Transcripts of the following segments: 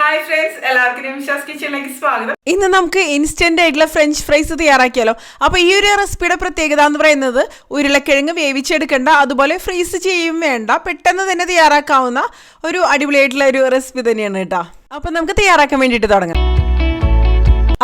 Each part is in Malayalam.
ഹായ് ഫ്രണ്ട്സ്, എല്ലാവർക്കും നിമിഷാസ് കിച്ചണിലേക്ക് സ്വാഗതം. ഇന്ന് നമുക്ക് ഇൻസ്റ്റന്റ് ആയിട്ടുള്ള ഫ്രഞ്ച് ഫ്രൈസ് തയ്യാറാക്കിയാലോ. അപ്പോൾ ഈ ഒരു റെസിപ്പിയുടെ പ്രത്യേകത എന്ന് പറയുന്നത് ഉരുളക്കിഴങ്ങ് വേവിച്ചെടുക്കേണ്ട, അതുപോലെ ഫ്രീസ് ചെയ്യും വേണ്ട, പെട്ടെന്ന് തന്നെ തയ്യാറാക്കാവുന്ന ഒരു അടിപൊളിയായിട്ടുള്ള ഒരു റെസിപ്പി തന്നെയാണ് കേട്ടോ. അപ്പോൾ നമുക്ക് തയ്യാറാക്കാൻ വേണ്ടിയിട്ട് തുടങ്ങാം.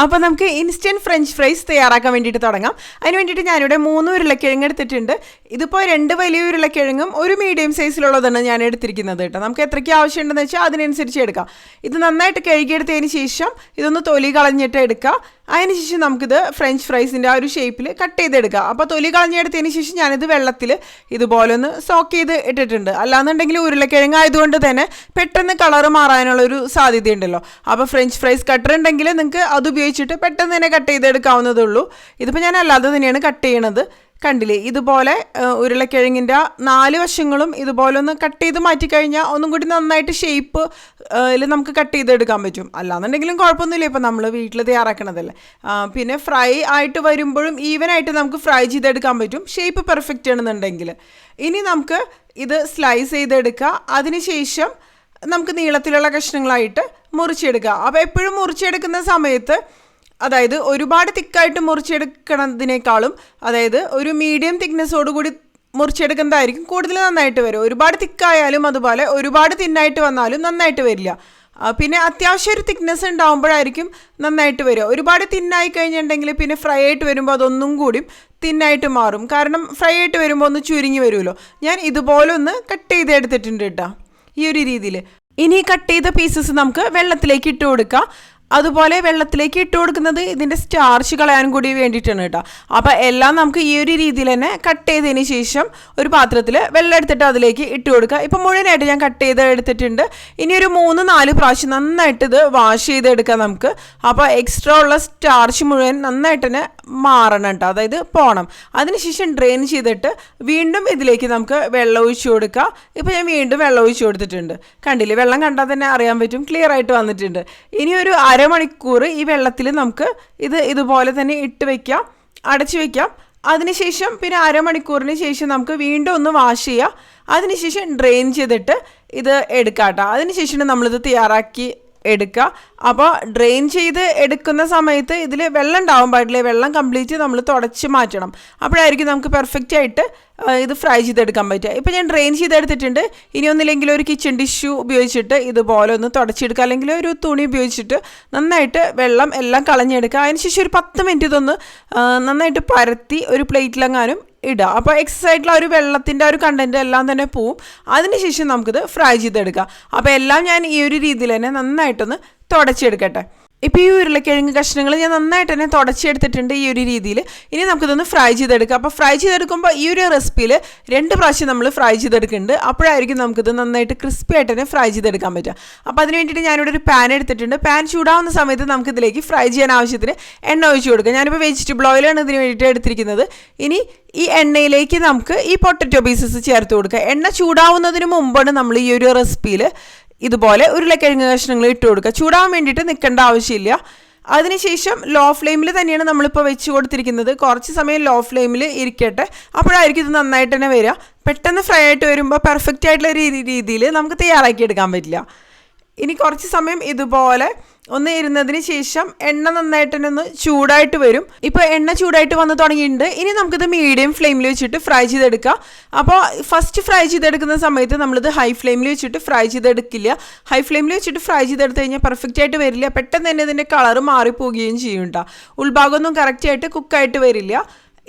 അപ്പോൾ നമുക്ക് ഇൻസ്റ്റൻറ്റ് ഫ്രഞ്ച് ഫ്രൈസ് തയ്യാറാക്കാൻ വേണ്ടിയിട്ട് തുടങ്ങാം. അതിന് വേണ്ടിയിട്ട് ഞാനിവിടെ 3 ഉരുളക്കിഴങ്ങ് എടുത്തിട്ടുണ്ട്. ഇതിപ്പോൾ 2 വലിയ ഉരുളക്കിഴങ്ങും ഒരു മീഡിയം സൈസിലുള്ളതാണ് ഞാൻ എടുത്തിരിക്കുന്നത് കേട്ടോ. നമുക്ക് എത്രയ്ക്ക് ആവശ്യമുണ്ടെന്ന് വെച്ചാൽ അതിനനുസരിച്ച് എടുക്കാം. ഇത് നന്നായിട്ട് കഴുകിയെടുത്തതിന് ശേഷം ഇതൊന്ന് തൊലി കളഞ്ഞിട്ട് എടുക്കുക. അതിനുശേഷം നമുക്കിത് ഫ്രഞ്ച് ഫ്രൈസിൻ്റെ ആ ഒരു ഷേപ്പിൽ കട്ട് ചെയ്തെടുക്കുക. അപ്പോൾ തൊലി കളഞ്ഞെടുത്തതിന് ശേഷം ഞാനിത് വെള്ളത്തിൽ ഇതുപോലെ ഒന്ന് സോക്ക് ചെയ്ത് ഇട്ടിട്ടുണ്ട്. അല്ലാന്നുണ്ടെങ്കിൽ ഉരുളക്കിഴങ്ങ് ആയതുകൊണ്ട് തന്നെ പെട്ടെന്ന് കളറ് മാറാനുള്ളൊരു സാധ്യതയുണ്ടല്ലോ. അപ്പോൾ ഫ്രഞ്ച് ഫ്രൈസ് കട്ടർ ഉണ്ടെങ്കിൽ നിങ്ങൾക്ക് അത് ഉപയോഗിച്ചിട്ട് പെട്ടെന്ന് തന്നെ കട്ട് ചെയ്തെടുക്കാവുന്നതേ ഉള്ളൂ. ഇതിപ്പോൾ ഞാൻ അല്ലാതെ തന്നെയാണ് കട്ട് ചെയ്യണത്. കണ്ടില്ലേ, ഇതുപോലെ ഉരുളക്കിഴങ്ങിൻ്റെ 4 വശങ്ങളും ഇതുപോലെ ഒന്ന് കട്ട് ചെയ്ത് മാറ്റിക്കഴിഞ്ഞാൽ ഒന്നും കൂടി നന്നായിട്ട് ഷേപ്പ് നമുക്ക് കട്ട് ചെയ്തെടുക്കാൻ പറ്റും. അല്ലാന്നുണ്ടെങ്കിലും കുഴപ്പമൊന്നുമില്ല, ഇപ്പോൾ നമ്മൾ വീട്ടിൽ തയ്യാറാക്കണതല്ലേ. പിന്നെ ഫ്രൈ ആയിട്ട് വരുമ്പോഴും ഈവനായിട്ട് നമുക്ക് ഫ്രൈ ചെയ്തെടുക്കാൻ പറ്റും, ഷേപ്പ് പെർഫെക്റ്റ് ആണെന്നുണ്ടെങ്കിൽ. ഇനി നമുക്ക് ഇത് സ്ലൈസ് ചെയ്തെടുക്കുക. അതിനുശേഷം നമുക്ക് നീളത്തിലുള്ള കഷ്ണങ്ങളായിട്ട് മുറിച്ചെടുക്കുക. അപ്പോൾ എപ്പോഴും മുറിച്ചെടുക്കുന്ന സമയത്ത് അതായത് ഒരുപാട് തിക്കായിട്ട് മുറിച്ചെടുക്കണതിനേക്കാളും അതായത് ഒരു മീഡിയം തിക്നെസ്സോടുകൂടി മുറിച്ചെടുക്കുന്നതായിരിക്കും കൂടുതൽ നന്നായിട്ട് വരും. ഒരുപാട് തിക്കായാലും അതുപോലെ ഒരുപാട് തിന്നായിട്ട് വന്നാലും നന്നായിട്ട് വരില്ല. പിന്നെ അത്യാവശ്യം ഒരു തിക്നെസ് ഉണ്ടാകുമ്പോഴായിരിക്കും നന്നായിട്ട് വരിക. ഒരുപാട് തിന്നായി കഴിഞ്ഞിട്ടുണ്ടെങ്കിൽ പിന്നെ ഫ്രൈ ആയിട്ട് വരുമ്പോൾ അതൊന്നും കൂടി തിന്നായിട്ട് മാറും. കാരണം ഫ്രൈ ആയിട്ട് വരുമ്പോൾ ഒന്ന് ചുരുങ്ങി വരുമല്ലോ. ഞാൻ ഇതുപോലെ ഒന്ന് കട്ട് ചെയ്തെടുത്തിട്ടുണ്ട് കേട്ടോ, ഈ ഒരു രീതിയിൽ. ഇനി കട്ട് ചെയ്ത പീസസ് നമുക്ക് വെള്ളത്തിലേക്ക് ഇട്ട് കൊടുക്കാം. അതുപോലെ വെള്ളത്തിലേക്ക് ഇട്ട് കൊടുക്കുന്നത് ഇതിൻ്റെ സ്റ്റാർച്ച് കളയാനും കൂടി വേണ്ടിയിട്ടാണ് കേട്ടോ. അപ്പോൾ എല്ലാം നമുക്ക് ഈ ഒരു രീതിയിൽ തന്നെ കട്ട് ചെയ്തതിന് ശേഷം ഒരു പാത്രത്തിൽ വെള്ളം എടുത്തിട്ട് അതിലേക്ക് ഇട്ട് കൊടുക്കുക. ഇപ്പോൾ മുഴുവനായിട്ട് ഞാൻ കട്ട് ചെയ്ത് എടുത്തിട്ടുണ്ട്. ഇനി ഒരു 3-4 പ്രാവശ്യം നന്നായിട്ട് ഇത് വാഷ് ചെയ്തെടുക്കാം നമുക്ക്. അപ്പോൾ എക്സ്ട്രാ ഉള്ള സ്റ്റാർച്ച് മുഴുവൻ നന്നായിട്ട് തന്നെ മാറണം കേട്ടോ, അതായത് പോകണം. അതിനുശേഷം ഡ്രെയിൻ ചെയ്തിട്ട് വീണ്ടും ഇതിലേക്ക് നമുക്ക് വെള്ളം ഒഴിച്ചു കൊടുക്കുക. ഇപ്പോൾ ഞാൻ വീണ്ടും വെള്ളം ഒഴിച്ചു കൊടുത്തിട്ടുണ്ട്. കണ്ടില്ലേ, വെള്ളം കണ്ടാൽ തന്നെ അറിയാൻ പറ്റും, ക്ലിയർ ആയിട്ട് വന്നിട്ടുണ്ട്. ഇനി ഒരു അരമണിക്കൂർ ഈ വെള്ളത്തിൽ നമുക്ക് ഇതുപോലെ തന്നെ ഇട്ട് വയ്ക്കാം, അടച്ചു വയ്ക്കാം. അതിനുശേഷം പിന്നെ അരമണിക്കൂറിന് ശേഷം നമുക്ക് വീണ്ടും ഒന്ന് വാഷ് ചെയ്യാം. അതിനുശേഷം ഡ്രെയിൻ ചെയ്തിട്ട് ഇത് എടുക്കാം കേട്ടോ. അതിനുശേഷം നമ്മളിത് തയ്യാറാക്കി എടുക്കുക. അപ്പോൾ ഡ്രെയിൻ ചെയ്ത് എടുക്കുന്ന സമയത്ത് ഇതിൽ വെള്ളം ഉണ്ടാവാൻ പാടില്ല. വെള്ളം കംപ്ലീറ്റ് നമ്മൾ തുടച്ച് മാറ്റണം. അപ്പോഴായിരിക്കും നമുക്ക് പെർഫെക്റ്റ് ആയിട്ട് ഇത് ഫ്രൈ ചെയ്തെടുക്കാൻ പറ്റുക. ഇപ്പോൾ ഞാൻ ഡ്രെയിൻ ചെയ്തെടുത്തിട്ടുണ്ട്. ഇനി ഒന്നില്ലെങ്കിൽ ഒരു കിച്ചൺ ടിഷ്യൂ ഉപയോഗിച്ചിട്ട് ഇതുപോലെ ഒന്ന് തുടച്ചെടുക്കുക, അല്ലെങ്കിൽ ഒരു തുണി ഉപയോഗിച്ചിട്ട് നന്നായിട്ട് വെള്ളം എല്ലാം കളഞ്ഞെടുക്കുക. അതിനുശേഷം ഒരു 10 മിനിറ്റ് ഇതൊന്ന് നന്നായിട്ട് പരത്തി ഒരു പ്ലേറ്റിലെങ്ങാനും ഇടുക. അപ്പോൾ എക്സസ് ആയിട്ടുള്ള ഒരു വെള്ളത്തിൻ്റെ ഒരു കണ്ടൻറ്റ് എല്ലാം തന്നെ പോവും. അതിനുശേഷം നമുക്കിത് ഫ്രൈ ചെയ്തെടുക്കാം. അപ്പോൾ എല്ലാം ഞാൻ ഈ ഒരു രീതിയിൽ തന്നെ നന്നായിട്ടൊന്ന് തുടച്ചെടുക്കട്ടെ. ഇപ്പോൾ ഈ ഉരുളക്കിഴങ്ങ് കഷ്ണങ്ങൾ ഞാൻ നന്നായിട്ട് തന്നെ തുടച്ചെടുത്തിട്ടുണ്ട് ഈ ഒരു രീതിയിൽ. ഇനി നമുക്കിതൊന്ന് ഫ്രൈ ചെയ്തെടുക്കാം. അപ്പോൾ ഫ്രൈ ചെയ്തെടുക്കുമ്പോൾ ഈ ഒരു റെസിപ്പിയിൽ 2 പ്രാവശ്യം നമ്മൾ ഫ്രൈ ചെയ്തെടുക്കുന്നുണ്ട്. അപ്പോഴായിരിക്കും നമുക്കിത് നന്നായിട്ട് ക്രിസ്പി ആയിട്ട് തന്നെ ഫ്രൈ ചെയ്തെടുക്കാൻ പറ്റുക. അപ്പോൾ അതിന് വേണ്ടിയിട്ട് ഞാനിവിടെ ഒരു പാൻ എടുത്തിട്ടുണ്ട്. പാൻ ചൂടാവുന്ന സമയത്ത് നമുക്കിതിലേക്ക് ഫ്രൈ ചെയ്യാൻ ആവശ്യത്തിന് എണ്ണ ഒഴിച്ച് കൊടുക്കുക. ഞാനിപ്പോൾ വെജിറ്റബിൾ ഓയിലാണ് ഇതിന് വേണ്ടിയിട്ട് എടുത്തിരിക്കുന്നത്. ഇനി ഈ എണ്ണയിലേക്ക് നമുക്ക് ഈ പൊട്ടറ്റോ പീസസ് ചേർത്ത് കൊടുക്കുക. എണ്ണ ചൂടാവുന്നതിന് മുമ്പാണ് നമ്മൾ ഈ ഒരു റെസിപ്പിയിൽ ഇതുപോലെ ഉരുളക്കിഴങ്ങ് കഷ്ണങ്ങൾ ഇട്ട് കൊടുക്കുക. ചൂടാവാൻ വേണ്ടിയിട്ട് നിൽക്കേണ്ട ആവശ്യമില്ല. അതിനുശേഷം ലോ ഫ്ലെയിമിൽ തന്നെയാണ് നമ്മളിപ്പോൾ വെച്ച് കൊടുത്തിരിക്കുന്നത്. കുറച്ച് സമയം ലോ ഫ്ലെയിമിൽ ഇരിക്കട്ടെ, അപ്പോഴായിരിക്കും ഇത് നന്നായിട്ട് തന്നെ വരിക. പെട്ടെന്ന് ഫ്രൈ ആയിട്ട് വരുമ്പോൾ പെർഫെക്റ്റ് ആയിട്ടുള്ള രീതിയിൽ നമുക്ക് തയ്യാറാക്കിയെടുക്കാൻ പറ്റില്ല. ഇനി കുറച്ച് സമയം ഇതുപോലെ ഒന്ന് ഇരുന്നതിന് ശേഷം എണ്ണ നന്നായിട്ട് തന്നെ ഒന്ന് ചൂടായിട്ട് വരും. ഇപ്പോൾ എണ്ണ ചൂടായിട്ട് വന്ന് തുടങ്ങിയിട്ടുണ്ട്. ഇനി നമുക്കിത് മീഡിയം ഫ്ലെയിമിൽ വെച്ചിട്ട് ഫ്രൈ ചെയ്തെടുക്കാം. അപ്പോൾ ഫസ്റ്റ് ഫ്രൈ ചെയ്തെടുക്കുന്ന സമയത്ത് നമ്മളിത് ഹൈ ഫ്ലെയിമിൽ വെച്ചിട്ട് ഫ്രൈ ചെയ്തെടുക്കില്ല. ഹൈ ഫ്ലെയിമിൽ വെച്ചിട്ട് ഫ്രൈ ചെയ്തെടുത്ത് കഴിഞ്ഞാൽ പെർഫെക്റ്റ് ആയിട്ട് വരില്ല. പെട്ടെന്ന് തന്നെ ഇതിൻ്റെ കളറ് മാറിപ്പോവുകയും ചെയ്യും കേട്ടോ. ഉൾഭാഗമൊന്നും കറക്റ്റായിട്ട് കുക്കായിട്ട് വരില്ല.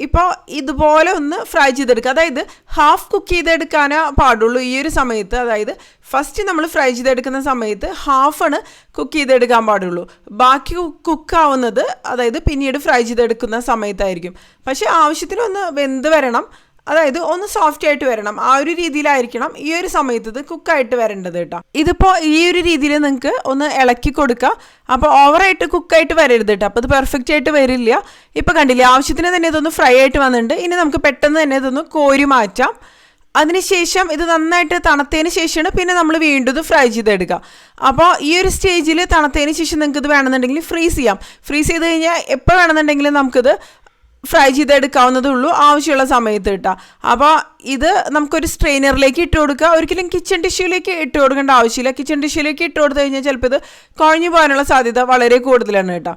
ഇപ്പോൾ ഇതുപോലെ ഒന്ന് ഫ്രൈ ചെയ്തെടുക്കുക. അതായത് ഹാഫ് കുക്ക് ചെയ്തെടുക്കാനേ പാടുള്ളൂ ഈ ഒരു സമയത്ത്. അതായത് ഫസ്റ്റ് നമ്മൾ ഫ്രൈ ചെയ്തെടുക്കുന്ന സമയത്ത് ഹാഫാണ് കുക്ക് ചെയ്തെടുക്കാൻ പാടുള്ളൂ. ബാക്കി കുക്കാവുന്നത് അതായത് പിന്നീട് ഫ്രൈ ചെയ്തെടുക്കുന്ന സമയത്തായിരിക്കും. പക്ഷേ ആവശ്യത്തിനൊന്ന് വെന്ത് വരണം, അതായത് ഒന്ന് സോഫ്റ്റ് ആയിട്ട് വരണം. ആ ഒരു രീതിയിലായിരിക്കണം ഈ ഒരു സമയത്ത് ഇത് കുക്കായിട്ട് വരേണ്ടത് കേട്ടോ. ഇതിപ്പോൾ ഈ ഒരു രീതിയിൽ നിങ്ങൾക്ക് ഒന്ന് ഇളക്കി കൊടുക്കുക. അപ്പോൾ ഓവറായിട്ട് കുക്കായിട്ട് വരരുത് കേട്ടോ, അപ്പോൾ ഇത് പെർഫെക്റ്റ് ആയിട്ട് വരില്ല. ഇപ്പോൾ കണ്ടില്ലേ, ആവശ്യത്തിന് തന്നെ ഇതൊന്ന് ഫ്രൈ ആയിട്ട് വന്നിട്ടുണ്ട്. ഇനി നമുക്ക് പെട്ടെന്ന് തന്നെ ഇതൊന്ന് കോരി മാറ്റാം. അതിനുശേഷം ഇത് നന്നായിട്ട് തണുത്തതിന് ശേഷമാണ് പിന്നെ നമ്മൾ വീണ്ടും ഇത് ഫ്രൈ ചെയ്തെടുക്കുക. അപ്പോൾ ഈ ഒരു സ്റ്റേജിൽ തണുത്തതിന് ശേഷം നിങ്ങൾക്ക് ഇത് വേണമെന്നുണ്ടെങ്കിൽ ഫ്രീസ് ചെയ്യാം. ഫ്രീസ് ചെയ്ത് കഴിഞ്ഞാൽ എപ്പോൾ വേണമെന്നുണ്ടെങ്കിലും നമുക്കിത് ഫ്രൈ ചെയ്തെടുക്കാവുന്നതേ ഉള്ളൂ ആവശ്യമുള്ള സമയത്ത് കിട്ടുക. അപ്പോൾ ഇത് നമുക്കൊരു സ്ട്രെയിനറിലേക്ക് ഇട്ട് കൊടുക്കുക. ഒരിക്കലും കിച്ചൺ ടിഷ്യൂലേക്ക് ഇട്ട് കൊടുക്കേണ്ട ആവശ്യമില്ല. കിച്ചൺ ടിഷ്യൂലേക്ക് ഇട്ട് കൊടുത്തു കഴിഞ്ഞാൽ ചിലപ്പോൾ ഇത് കുഴഞ്ഞു പോകാനുള്ള സാധ്യത വളരെ കൂടുതലാണ് കേട്ടോ.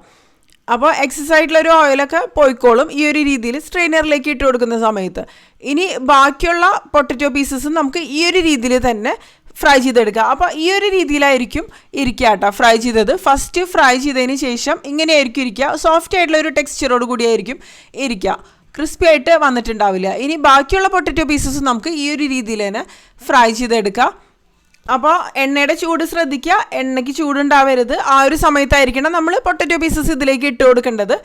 അപ്പോൾ എക്സസ് ആയിട്ടുള്ളൊരു ഓയിലൊക്കെ പോയിക്കോളും ഈ ഒരു രീതിയിൽ സ്ട്രെയിനറിലേക്ക് ഇട്ട് കൊടുക്കുന്ന സമയത്ത്. ഇനി ബാക്കിയുള്ള പൊട്ടറ്റോ പീസസും നമുക്ക് ഈ ഒരു രീതിയിൽ തന്നെ ഫ്രൈ ചെയ്തെടുക്കുക. അപ്പോൾ ഈ ഒരു രീതിയിലായിരിക്കും ഇരിക്കുക കേട്ടോ ഫ്രൈ ചെയ്തത്. ഫസ്റ്റ് ഫ്രൈ ചെയ്തതിന് ശേഷം ഇങ്ങനെയായിരിക്കും ഇരിക്കുക. സോഫ്റ്റ് ആയിട്ടുള്ള ഒരു ടെക്സ്ചറോട് കൂടിയായിരിക്കും ഇരിക്കുക. ക്രിസ്പി ആയിട്ട് വന്നിട്ടുണ്ടാവില്ല. ഇനി ബാക്കിയുള്ള പൊട്ടറ്റോ പീസസ് നമുക്ക് ഈ ഒരു രീതിയിൽ തന്നെ ഫ്രൈ ചെയ്തെടുക്കാം. അപ്പോൾ എണ്ണയുടെ ചൂട് ശ്രദ്ധിക്കുക, എണ്ണയ്ക്ക് ചൂടുണ്ടാവരുത്. ആ ഒരു സമയത്തായിരിക്കണം നമ്മൾ പൊട്ടറ്റോ പീസസ് ഇതിലേക്ക് ഇട്ട് കൊടുക്കേണ്ടത്.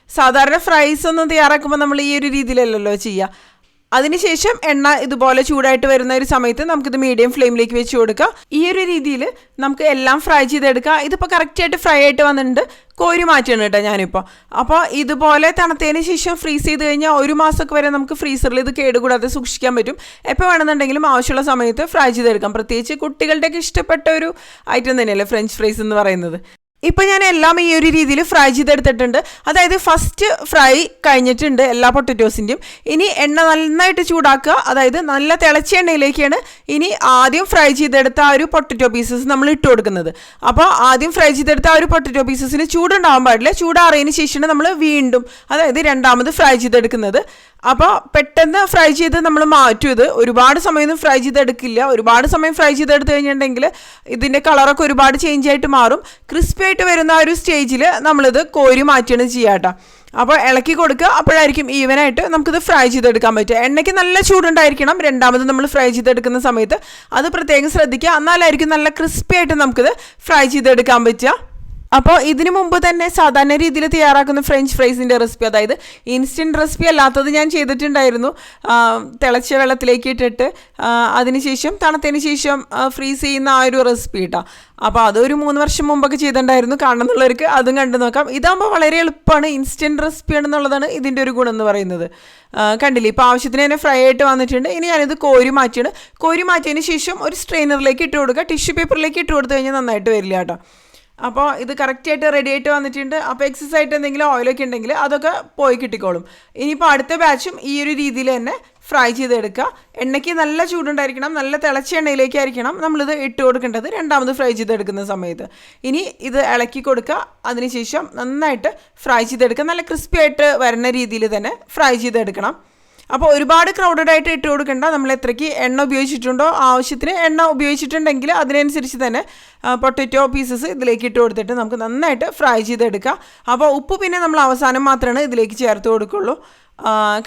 സാധാരണ ഫ്രൈസ് ഒന്നും തയ്യാറാക്കുമ്പോൾ നമ്മൾ ഈ ഒരു രീതിയിലല്ലല്ലോ ചെയ്യുക. അതിനുശേഷം എണ്ണ ഇതുപോലെ ചൂടായിട്ട് വരുന്ന ഒരു സമയത്ത് നമുക്കിത് മീഡിയം ഫ്ലെയിമിലേക്ക് വെച്ച് കൊടുക്കാം. ഈ ഒരു രീതിയിൽ നമുക്ക് എല്ലാം ഫ്രൈ ചെയ്തെടുക്കാം. ഇതിപ്പോൾ കറക്റ്റായിട്ട് ഫ്രൈ ആയിട്ട് വന്നിട്ടുണ്ട്. കോരി മാറ്റണം കേട്ടോ ഞാനിപ്പോൾ. അപ്പോൾ ഇതുപോലെ തണുത്തതിന് ശേഷം ഫ്രീസ് ചെയ്ത് കഴിഞ്ഞാൽ 1 മാസമൊക്കെ വരെ നമുക്ക് ഫ്രീസറിൽ ഇത് കേടുകൂടാതെ സൂക്ഷിക്കാൻ പറ്റും. എപ്പോൾ വേണമെന്നുണ്ടെങ്കിലും ആവശ്യമുള്ള സമയത്ത് ഫ്രൈ ചെയ്തെടുക്കാം. പ്രത്യേകിച്ച് കുട്ടികളുടെയൊക്കെ ഇഷ്ടപ്പെട്ട ഒരു ഐറ്റം തന്നെയല്ലേ ഫ്രഞ്ച് ഫ്രൈസ് എന്ന് പറയുന്നത്. ഇപ്പോൾ ഞാൻ എല്ലാം ഈ ഒരു രീതിയിൽ ഫ്രൈ ചെയ്തെടുത്തിട്ടുണ്ട്. അതായത് ഫസ്റ്റ് ഫ്രൈ കഴിഞ്ഞിട്ടുണ്ട് എല്ലാ പൊട്ടറ്റോസിൻ്റെയും. ഇനി എണ്ണ നന്നായിട്ട് ചൂടാക്കുക. അതായത് നല്ല തിളച്ച എണ്ണയിലേക്കാണ് ഇനി ആദ്യം ഫ്രൈ ചെയ്തെടുത്ത ആ ഒരു പൊട്ടറ്റോ പീസസ് നമ്മൾ ഇട്ട് കൊടുക്കുന്നത്. അപ്പോൾ ആദ്യം ഫ്രൈ ചെയ്തെടുത്ത ആ ഒരു പൊട്ടറ്റോ പീസസിന് ചൂടുണ്ടാവാൻ പാടില്ല. ചൂടാറിയതിന് ശേഷമാണ് നമ്മൾ വീണ്ടും അതായത് രണ്ടാമത് ഫ്രൈ ചെയ്തെടുക്കുന്നത്. അപ്പോൾ പെട്ടെന്ന് ഫ്രൈ ചെയ്ത് നമ്മൾ മാറ്റും. ഇത് ഒരുപാട് സമയമൊന്നും ഫ്രൈ ചെയ്തെടുക്കില്ല. ഒരുപാട് സമയം ഫ്രൈ ചെയ്തെടുത്ത് കഴിഞ്ഞിട്ടുണ്ടെങ്കിൽ ഇതിൻ്റെ കളറൊക്കെ ഒരുപാട് ചേഞ്ച് ആയിട്ട് മാറും. ക്രിസ്പി ആയിട്ട് വരുന്ന ആ ഒരു സ്റ്റേജിൽ നമ്മളിത് കോരി മാറ്റുകയാണ് ചെയ്യുക കേട്ടോ. അപ്പോൾ ഇളക്കി കൊടുക്കുക. അപ്പോഴായിരിക്കും ഈവനായിട്ട് നമുക്കിത് ഫ്രൈ ചെയ്തെടുക്കാൻ പറ്റുക. എണ്ണയ്ക്ക് നല്ല ചൂടുണ്ടായിരിക്കണം രണ്ടാമത് നമ്മൾ ഫ്രൈ ചെയ്തെടുക്കുന്ന സമയത്ത്. അത് പ്രത്യേകം ശ്രദ്ധിക്കുക. എന്നാലായിരിക്കും നല്ല ക്രിസ്പി ആയിട്ട് നമുക്കിത് ഫ്രൈ ചെയ്തെടുക്കാൻ പറ്റുക. അപ്പോൾ ഇതിനു മുമ്പ് തന്നെ സാധാരണ രീതിയിൽ തയ്യാറാക്കുന്ന ഫ്രഞ്ച് ഫ്രൈസിൻ്റെ റെസിപ്പി, അതായത് ഇൻസ്റ്റൻറ്റ് റെസിപ്പി അല്ലാത്തത് ഞാൻ ചെയ്തിട്ടുണ്ടായിരുന്നു. തിളച്ച വെള്ളത്തിലേക്ക് ഇട്ടിട്ട് അതിനുശേഷം തണുത്തതിന് ശേഷം ഫ്രീസ് ചെയ്യുന്ന ആ ഒരു റെസിപ്പി കേട്ടോ. അപ്പോൾ അതൊരു 3 വർഷം മുമ്പൊക്കെ ചെയ്തിട്ടുണ്ടായിരുന്നു. കാണുന്നുള്ളവർക്ക് അതും കണ്ടു നോക്കാം. ഇതാകുമ്പോൾ വളരെ എളുപ്പമാണ്. ഇൻസ്റ്റൻറ്റ് റെസിപ്പി ആണെന്നുള്ളതാണ് ഇതിൻ്റെ ഒരു ഗുണം എന്ന് പറയുന്നത്. കണ്ടില്ലേ, ഇപ്പോൾ ആവശ്യത്തിന് തന്നെ ഫ്രൈ ആയിട്ട് വന്നിട്ടുണ്ട്. ഇനി ഞാനിത് കോരി മാറ്റിയാണ്. കോരി മാറ്റിയതിന് ശേഷം ഒരു സ്ട്രെയിനറിലേക്ക് ഇട്ട് കൊടുക്കുക. ടിഷ്യൂ പേപ്പറിലേക്ക് ഇട്ട് കൊടുത്തു കഴിഞ്ഞാൽ നന്നായിട്ട് വരില്ല കേട്ടോ. അപ്പോൾ ഇത് കറക്റ്റായിട്ട് റെഡി ആയിട്ട് വന്നിട്ടുണ്ട്. അപ്പോൾ എക്സസ് ആയിട്ട് എന്തെങ്കിലും ഓയിലൊക്കെ ഉണ്ടെങ്കിൽ അതൊക്കെ പോയി കിട്ടിക്കോളും. ഇനിയിപ്പോൾ അടുത്ത ബാച്ചും ഈ ഒരു രീതിയിൽ തന്നെ ഫ്രൈ ചെയ്തെടുക്കുക. എണ്ണയ്ക്ക് നല്ല ചൂടുണ്ടായിരിക്കണം. നല്ല തിളച്ച എണ്ണയിലേക്കായിരിക്കണം നമ്മളിത് ഇട്ട് കൊടുക്കേണ്ടത് രണ്ടാമത് ഫ്രൈ ചെയ്തെടുക്കുന്ന സമയത്ത്. ഇനി ഇത് ഇളക്കി കൊടുക്കുക. അതിനുശേഷം നന്നായിട്ട് ഫ്രൈ ചെയ്തെടുക്കുക. നല്ല ക്രിസ്പി ആയിട്ട് വരുന്ന രീതിയിൽ തന്നെ ഫ്രൈ ചെയ്തെടുക്കണം. അപ്പോൾ ഒരുപാട് ക്രൗഡഡ് ആയിട്ട് ഇട്ട് കൊടുക്കേണ്ട. നമ്മൾ എത്രയ്ക്ക് എണ്ണ ഉപയോഗിച്ചിട്ടുണ്ടോ ആവശ്യത്തിന് എണ്ണ ഉപയോഗിച്ചിട്ടുണ്ടെങ്കിൽ അതിനനുസരിച്ച് തന്നെ പൊട്ടറ്റോ പീസസ് ഇതിലേക്ക് ഇട്ട് കൊടുത്തിട്ട് നമുക്ക് നന്നായിട്ട് ഫ്രൈ ചെയ്തെടുക്കാം. അപ്പോൾ ഉപ്പ് പിന്നെ നമ്മൾ അവസാനം മാത്രമാണ് ഇതിലേക്ക് ചേർത്ത് കൊടുക്കുള്ളൂ.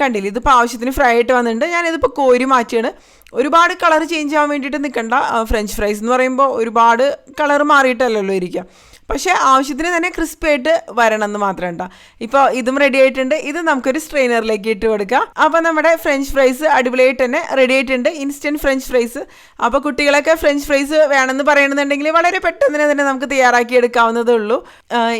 കണ്ടില്ലേ, ഇതിപ്പോൾ ആവശ്യത്തിന് ഫ്രൈ ആയിട്ട് വന്നിട്ടുണ്ട്. ഞാനിതിപ്പോൾ കോരി മാറ്റിയാണ്. ഒരുപാട് കളർ ചേഞ്ച് ആവാൻ വേണ്ടിയിട്ട് നിൽക്കണ്ട. ഫ്രഞ്ച് ഫ്രൈസ് എന്ന് പറയുമ്പോൾ ഒരുപാട് കളർ മാറിയിട്ടല്ലല്ലോ ഇരിക്കുക. പക്ഷേ ആവശ്യത്തിന് തന്നെ ക്രിസ്പി ആയിട്ട് വരണം എന്ന് മാത്രം കേട്ടോ. ഇപ്പോൾ ഇതും റെഡി ആയിട്ടുണ്ട്. ഇത് നമുക്കൊരു സ്ട്രെയിനറിലേക്ക് ഇട്ട് കൊടുക്കാം. അപ്പോൾ നമ്മുടെ ഫ്രഞ്ച് ഫ്രൈസ് അടിപൊളിയായിട്ട് തന്നെ റെഡി ആയിട്ടുണ്ട്. Instant French fries. അപ്പോൾ കുട്ടികളൊക്കെ ഫ്രഞ്ച് ഫ്രൈസ് വേണമെന്ന് പറയണമെന്നുണ്ടെങ്കിൽ വളരെ പെട്ടെന്ന് തന്നെ നമുക്ക് തയ്യാറാക്കി എടുക്കാവുന്നതേ ഉള്ളൂ.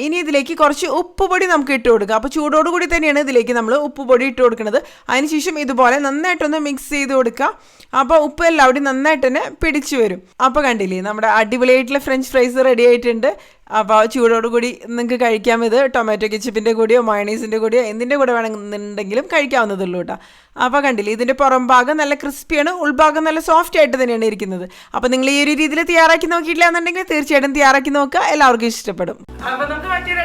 ഇനി ഇതിലേക്ക് കുറച്ച് ഉപ്പുപൊടി നമുക്ക് ഇട്ട് കൊടുക്കാം. അപ്പോൾ ചൂടോടുകൂടി തന്നെയാണ് ഇതിലേക്ക് നമ്മൾ ഉപ്പുപൊടി ഇട്ട് കൊടുക്കുന്നത്. അതിനുശേഷം ഇതുപോലെ നന്നായിട്ടൊന്ന് മിക്സ് ചെയ്ത് കൊടുക്കുക. അപ്പോൾ ഉപ്പ് എല്ലാവരും നന്നായിട്ട് തന്നെ പിടിച്ചു വരും. അപ്പോൾ കണ്ടില്ലേ, നമ്മുടെ അടിപൊളിയായിട്ടുള്ള ഫ്രഞ്ച് ഫ്രൈസ് റെഡി ആയിട്ടുണ്ട്. അപ്പോൾ ചൂടോടുകൂടി നിങ്ങൾക്ക് കഴിക്കാം. ഇത് ടൊമാറ്റോ കെച്ചപ്പിൻ്റെ കൂടിയോ മയണീസിൻ്റെ കൂടിയോ എന്തിൻ്റെ കൂടെ വേണമെന്നുണ്ടെങ്കിലും കഴിക്കാവുന്നതുള്ളൂ കേട്ടോ. അപ്പോൾ കണ്ടില്ലേ, ഇതിൻ്റെ പുറം ഭാഗം നല്ല ക്രിസ്പിയാണ്, ഉൾഭാഗം നല്ല സോഫ്റ്റ് ആയിട്ട് തന്നെയാണ് ഇരിക്കുന്നത്. അപ്പോൾ നിങ്ങൾ ഈ ഒരു രീതിയിൽ തയ്യാറാക്കി നോക്കിയിട്ടില്ല എന്നുണ്ടെങ്കിൽ തീർച്ചയായിട്ടും തയ്യാറാക്കി നോക്കുക. എല്ലാവർക്കും ഇഷ്ടപ്പെടും. അപ്പോൾ നമുക്ക് മറ്റൊരു